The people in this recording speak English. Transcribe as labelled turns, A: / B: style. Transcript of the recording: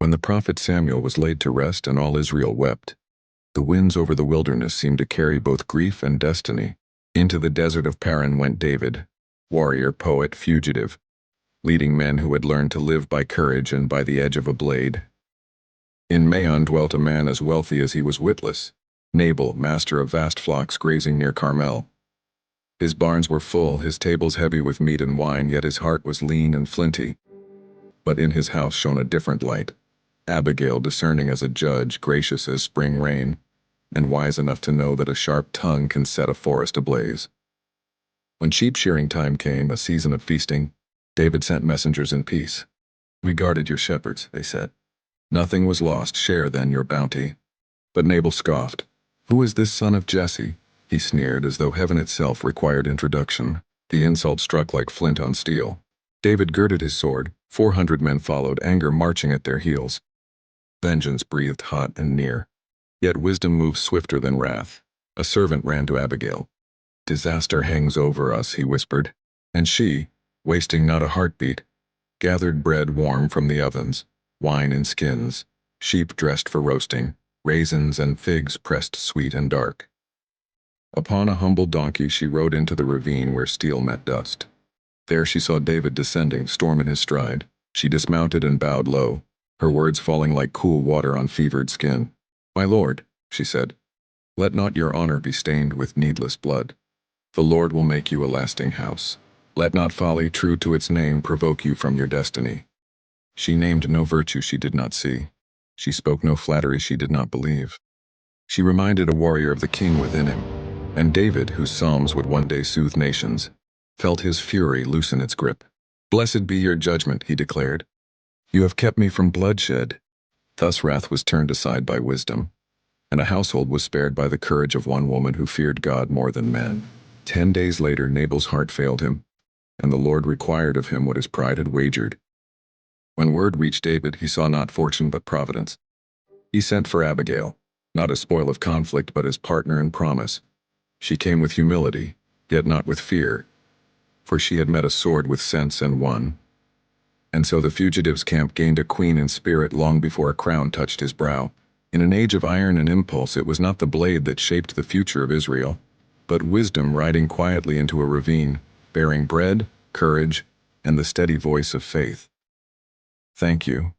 A: When the prophet Samuel was laid to rest and all Israel wept, the winds over the wilderness seemed to carry both grief and destiny. Into the desert of Paran went David, warrior, poet, fugitive, leading men who had learned to live by courage and by the edge of a blade. In Maon dwelt a man as wealthy as he was witless, Nabal, master of vast flocks grazing near Carmel. His barns were full, his tables heavy with meat and wine, yet his heart was lean and flinty. But in his house shone a different light. Abigail, discerning as a judge, gracious as spring rain, and wise enough to know that a sharp tongue can set a forest ablaze. When sheep shearing time came, a season of feasting, David sent messengers in peace. "We guarded your shepherds," they said. "Nothing was lost, share then your bounty." But Nabal scoffed. "Who is this son of Jesse?" he sneered, as though heaven itself required introduction. The insult struck like flint on steel. David girded his sword. 400 men followed, anger marching at their heels. Vengeance breathed hot and near. Yet wisdom moves swifter than wrath. A servant ran to Abigail. "Disaster hangs over us," he whispered. And she, wasting not a heartbeat, gathered bread warm from the ovens, wine in skins, sheep dressed for roasting, raisins and figs pressed sweet and dark. Upon a humble donkey she rode into the ravine where steel met dust. There she saw David descending, storm in his stride. She dismounted and bowed low, her words falling like cool water on fevered skin. "My lord," she said, "let not your honor be stained with needless blood. The Lord will make you a lasting house. Let not folly, true to its name, provoke you from your destiny." She named no virtue she did not see. She spoke no flattery she did not believe. She reminded a warrior of the king within him, and David, whose psalms would one day soothe nations, felt his fury loosen its grip. "Blessed be your judgment," he declared. "You have kept me from bloodshed." Thus wrath was turned aside by wisdom, and a household was spared by the courage of one woman who feared God more than men. 10 days later, Nabal's heart failed him, and the Lord required of him what his pride had wagered. When word reached David, he saw not fortune but providence. He sent for Abigail, not as spoil of conflict but as partner in promise. She came with humility, yet not with fear, for she had met a sword with sense and won. And so the fugitive's camp gained a queen in spirit long before a crown touched his brow. In an age of iron and impulse, it was not the blade that shaped the future of Israel, but wisdom riding quietly into a ravine, bearing bread, courage, and the steady voice of faith. Thank you.